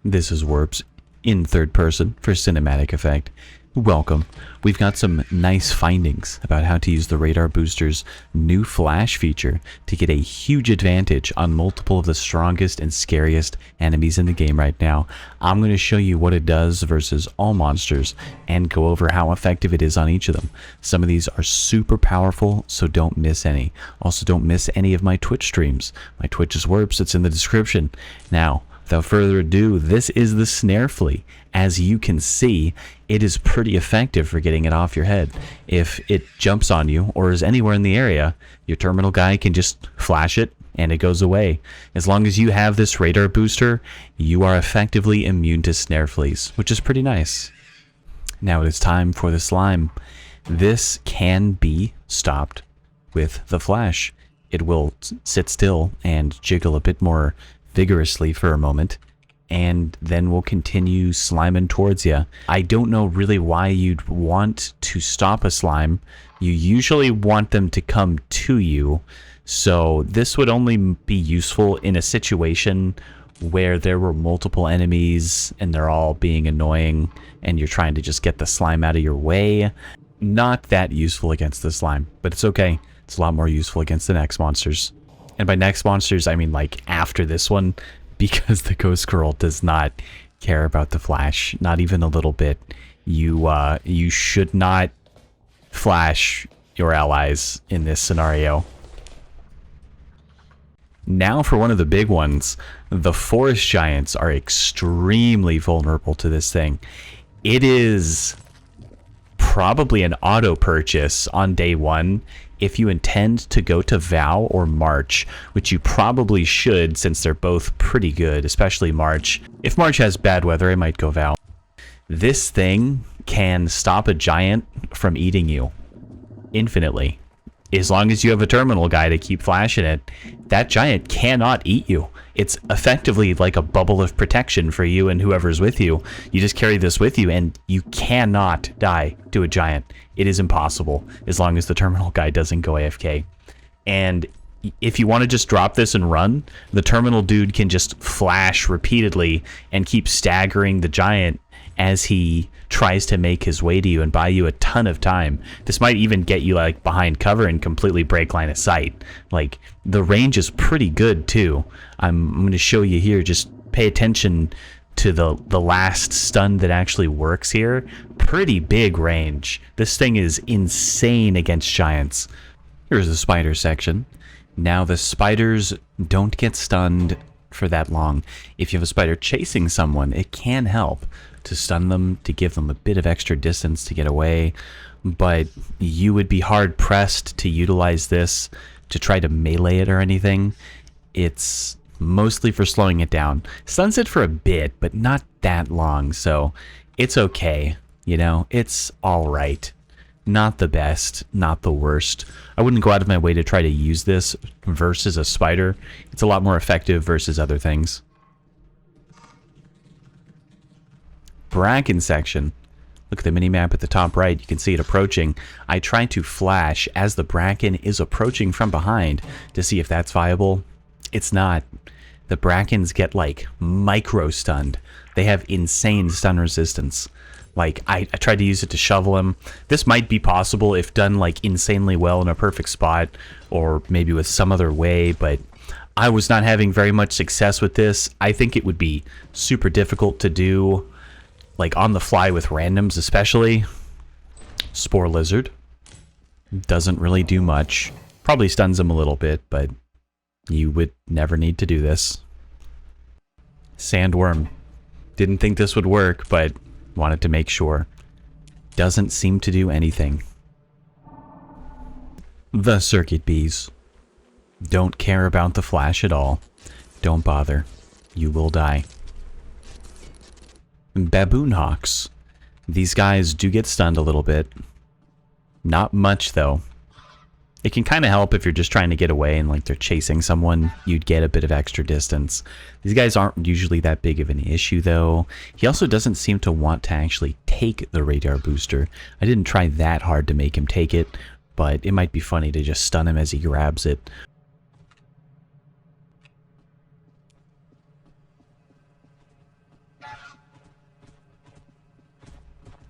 This is Wurps in third person for cinematic effect. Welcome. We've got some nice findings about how to use the radar booster's new flash feature to get a huge advantage on multiple of the strongest and scariest enemies in the game right now. I'm going to show you what it does versus all monsters and go over how effective it is on each of them. Some of these are super powerful, so don't miss any. Also, don't miss any of my Twitch streams. My Twitch is Wurps, it's in the description. Now, without further ado, this is the Snare Flea. As you can see, it is pretty effective for getting it off your head. If it jumps on you or is anywhere in the area, your terminal guy can just flash it and it goes away. As long as you have this radar booster, you are effectively immune to Snare Fleas, which is pretty nice. Now it is time for the slime. This can be stopped with the flash. It will sit still and jiggle a bit more vigorously for a moment, and then we'll continue sliming towards you. I don't know really why you'd want to stop a slime. You usually want them to come to you, so this would only be useful in a situation where there were multiple enemies and they're all being annoying and you're trying to just get the slime out of your way. Not that useful against the slime, but it's okay. It's a lot more useful against the next monsters. And by next monsters, I mean like after this one, because the Ghost Girl does not care about the flash, not even a little bit. You should not flash your allies in this scenario. Now for one of the big ones, the forest giants are extremely vulnerable to this thing. It is probably an auto purchase on day one if you intend to go to Vow or March, which you probably should since they're both pretty good, especially March. If March has bad weather, I might go Vow. This thing can stop a giant from eating you infinitely. As long as you have a terminal guy to keep flashing it, that giant cannot eat you. It's effectively like a bubble of protection for you and whoever's with you. You just carry this with you and you cannot die to a giant. It is impossible as long as the terminal guy doesn't go AFK. And if you want to just drop this and run, the terminal dude can just flash repeatedly and keep staggering the giant as he tries to make his way to you and buy you a ton of time. This might even get you like behind cover and completely break line of sight. Like, the range is pretty good too. I'm going to show you here. Just pay attention to the last stun that actually works here. Pretty big range. This thing is insane against giants. Here's the spider section. Now the spiders don't get stunned for that long. If you have a spider chasing someone, it can help to stun them, to give them a bit of extra distance to get away, but you would be hard pressed to utilize this to try to melee it or anything. It's mostly for slowing it down. Stuns it for a bit, but not that long, so it's okay. You know, it's alright. Not the best, not the worst. I wouldn't go out of my way to try to use this versus a spider. It's a lot more effective versus other things. Bracken section. Look at the mini-map at the top right. You can see it approaching. I try to flash as the Bracken is approaching from behind to see if that's viable. It's not. The Brackens get like micro-stunned. They have insane stun resistance. Like, I tried to use it to shovel him. This might be possible if done like insanely well in a perfect spot or maybe with some other way, but I was not having very much success with this. I think it would be super difficult to do like on the fly with randoms, especially. Spore Lizard doesn't really do much. Probably stuns him a little bit, but you would never need to do this. Sandworm. Didn't think this would work, but wanted to make sure. Doesn't seem to do anything. The Circuit Bees. Don't care about the flash at all. Don't bother. You will die. Baboon Hawks. These guys do get stunned a little bit. Not much, though. It can kind of help if you're just trying to get away and like they're chasing someone. You'd get a bit of extra distance. These guys aren't usually that big of an issue, though. He also doesn't seem to want to actually take the radar booster. I didn't try that hard to make him take it, but it might be funny to just stun him as he grabs it.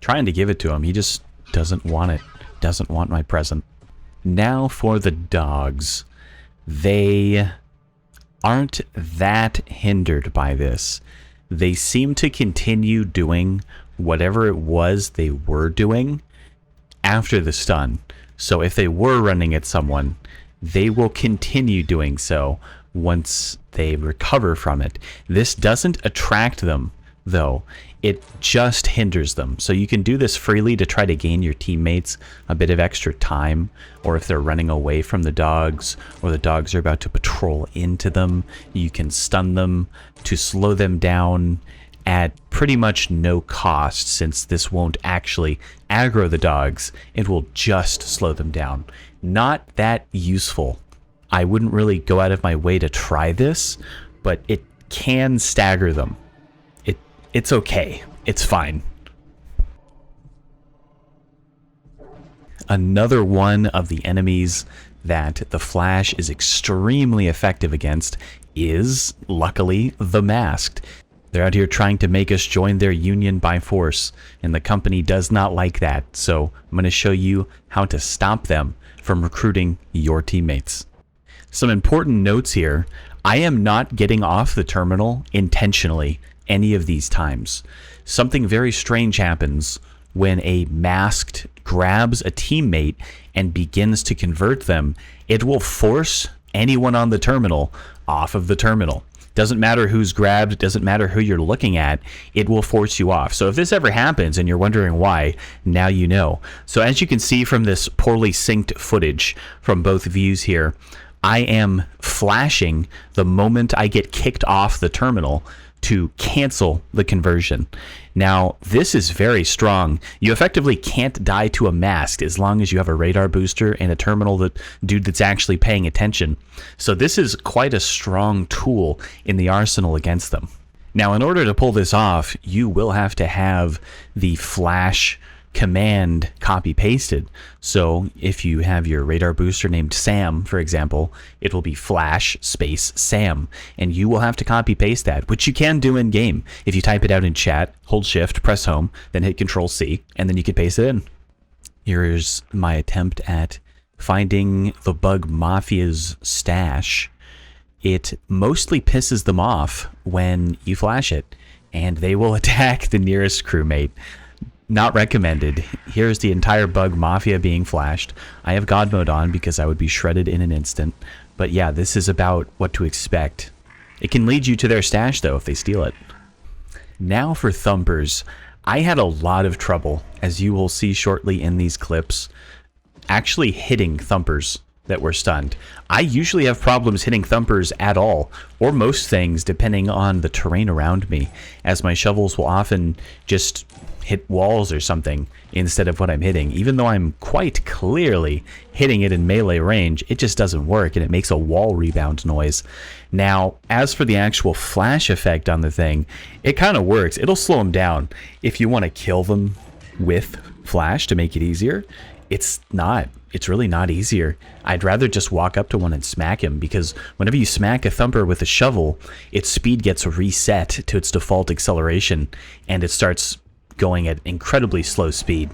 Trying to give it to him. He just doesn't want it. Doesn't want my present. Now for the dogs. They aren't that hindered by this. They seem to continue doing whatever it was they were doing after the stun. So if they were running at someone, they will continue doing so once they recover from it. This doesn't attract them, though. It just hinders them. So you can do this freely to try to gain your teammates a bit of extra time, or if they're running away from the dogs, or the dogs are about to patrol into them, you can stun them to slow them down at pretty much no cost, since this won't actually aggro the dogs. It will just slow them down. Not that useful. I wouldn't really go out of my way to try this, but it can stagger them. It's okay. It's fine. Another one of the enemies that the Flash is extremely effective against is, luckily, the Masked. They're out here trying to make us join their union by force, and the company does not like that, so I'm going to show you how to stop them from recruiting your teammates. Some important notes here. I am not getting off the terminal intentionally any of these times. Something very strange happens when a Masked grabs a teammate and begins to convert them. It will force anyone on the terminal off of the terminal. Doesn't matter who's grabbed, doesn't matter who you're looking at, it will force you off. So if this ever happens and you're wondering why, now you know. So as you can see from this poorly synced footage from both views here, I am flashing the moment I get kicked off the terminal to cancel the conversion. Now, this is very strong. You effectively can't die to a Masked as long as you have a radar booster and a terminal dude that's actually paying attention. So this is quite a strong tool in the arsenal against them. Now, in order to pull this off, you will have to have the flash command copy pasted. So if you have your radar booster named Sam, for example, it will be flash space Sam, and you will have to copy paste that, which you can do in game. If you type it out in chat, hold shift, press home, then hit Control C, and then you can paste it in. Here's my attempt at finding the Bug Mafia's stash. It mostly pisses them off when you flash it, and they will attack the nearest crewmate. Not recommended. Here's the entire Bug Mafia being flashed. I have God mode on because I would be shredded in an instant. But yeah, this is about what to expect. It can lead you to their stash though if they steal it. Now for Thumpers. I had a lot of trouble, as you will see shortly in these clips, actually hitting Thumpers that were stunned. I usually have problems hitting Thumpers at all, or most things depending on the terrain around me, as my shovels will often just hit walls or something instead of what I'm hitting. Even though I'm quite clearly hitting it in melee range, it just doesn't work and it makes a wall rebound noise. Now, as for the actual flash effect on the thing, it kind of works. It'll slow them down. If you want to kill them with flash to make it easier, it's not. It's really not easier. I'd rather just walk up to one and smack him, because whenever you smack a Thumper with a shovel, its speed gets reset to its default acceleration and it starts going at incredibly slow speed.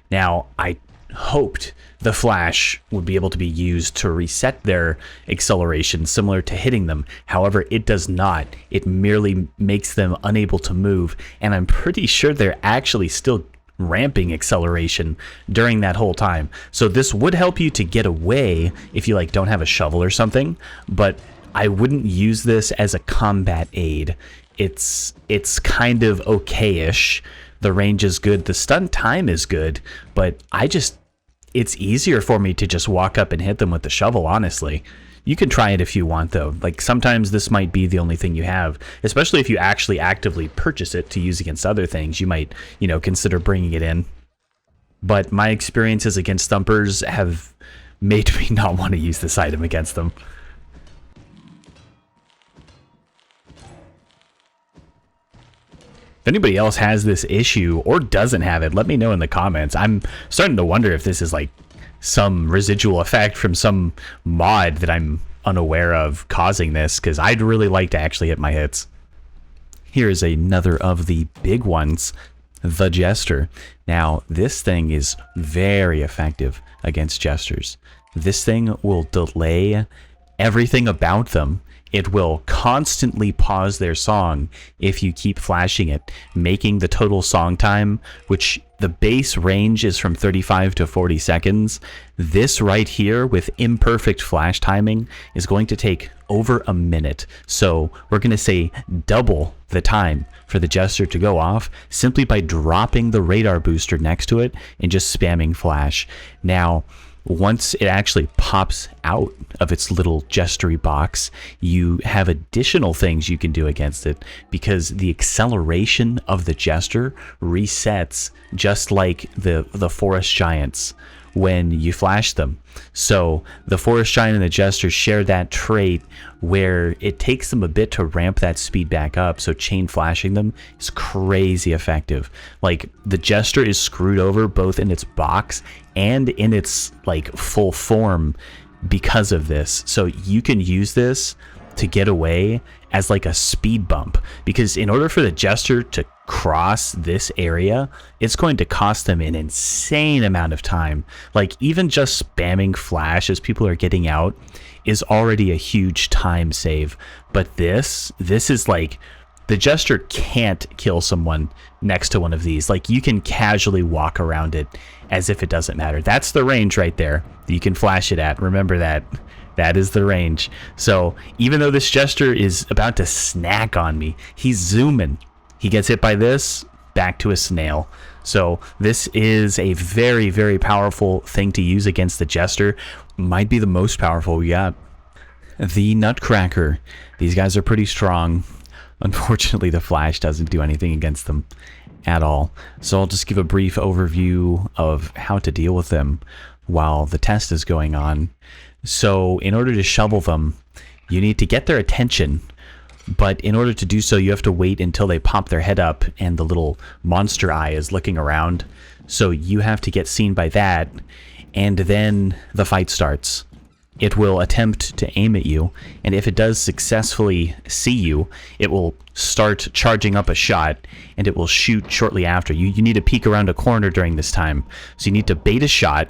Now, I hoped the flash would be able to be used to reset their acceleration similar to hitting them. However, it does not. It merely makes them unable to move, and I'm pretty sure they're actually still ramping acceleration during that whole time. So this would help you to get away if you don't have a shovel or something, but I wouldn't use this as a combat aid. It's kind of okay-ish. The range is good, the stun time is good, but it's easier for me to just walk up and hit them with the shovel, honestly. You can try it if you want, though. Sometimes this might be the only thing you have, especially if you actually actively purchase it to use against other things. You might, consider bringing it in. But my experiences against Thumpers have made me not want to use this item against them. If anybody else has this issue or doesn't have it, let me know in the comments. I'm starting to wonder if this is some residual effect from some mod that I'm unaware of causing this, because I'd really like to actually hit my hits. Here's another of the big ones. the Jester. Now, this thing is very effective against Jesters. This thing will delay everything about them. It will constantly pause their song if you keep flashing it, making the total song time, which the base range is from 35 to 40 seconds. This right here with imperfect flash timing is going to take over a minute. So we're going to say double the time for the Jester to go off simply by dropping the radar booster next to it and just spamming flash. Now, once it actually pops out of its little Jestery box, you have additional things you can do against it, because the acceleration of the Jester resets just like the Forest Giants when you flash them. So the Forest Giant and the Jester share that trait where it takes them a bit to ramp that speed back up, so chain flashing them is crazy effective. Like, the Jester is screwed over both in its box and in its like full form because of this. So you can use this to get away as like a speed bump, because in order for the Jester to cross this area, it's going to cost them an insane amount of time. Like, even just spamming flash as people are getting out is already a huge time save. But this is like, the Jester can't kill someone next to one of these. Like, you can casually walk around it as if it doesn't matter. That's the range right there that you can flash it at. Remember that. That is the range. So even though this Jester is about to snack on me, he's zooming. He gets hit by this, back to a snail. So this is a very, very powerful thing to use against the Jester. Might be the most powerful we got. The Nutcracker. These guys are pretty strong. Unfortunately, the flash doesn't do anything against them at all. So I'll just give a brief overview of how to deal with them while the test is going on. So in order to shovel them, you need to get their attention. But in order to do so, you have to wait until they pop their head up and the little monster eye is looking around. So you have to get seen by that, and then the fight starts. It will attempt to aim at you, and if it does successfully see you, it will start charging up a shot, and it will shoot shortly after. You need to peek around a corner during this time. So you need to bait a shot,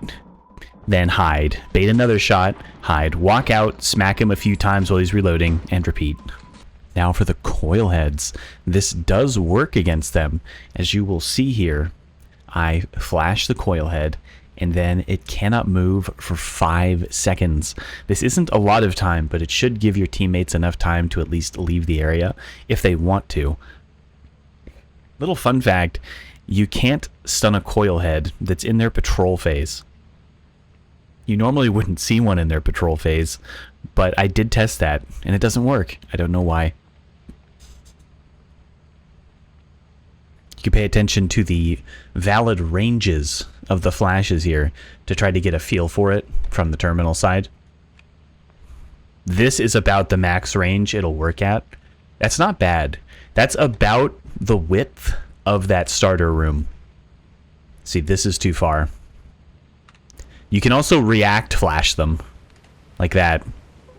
then hide, bait another shot, hide, walk out, smack him a few times while he's reloading, and repeat. Now for the Coilheads, this does work against them. As you will see here, I flash the Coilhead, and then it cannot move for 5 seconds. This isn't a lot of time, but it should give your teammates enough time to at least leave the area if they want to. Little fun fact, you can't stun a Coilhead that's in their patrol phase. You normally wouldn't see one in their patrol phase, but I did test that, and it doesn't work. I don't know why. You can pay attention to the valid ranges of the flashes here to try to get a feel for it from the terminal side. This is about the max range it'll work at. That's not bad. That's about the width of that starter room. See, this is too far. You can also react flash them like that.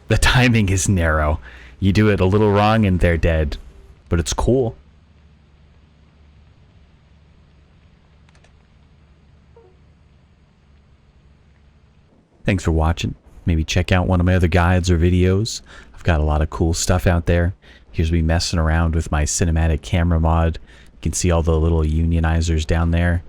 The timing is narrow. You do it a little wrong and they're dead. But it's cool. Thanks for watching. Maybe check out one of my other guides or videos. I've got a lot of cool stuff out there. Here's me messing around with my cinematic camera mod. You can see all the little unionizers down there.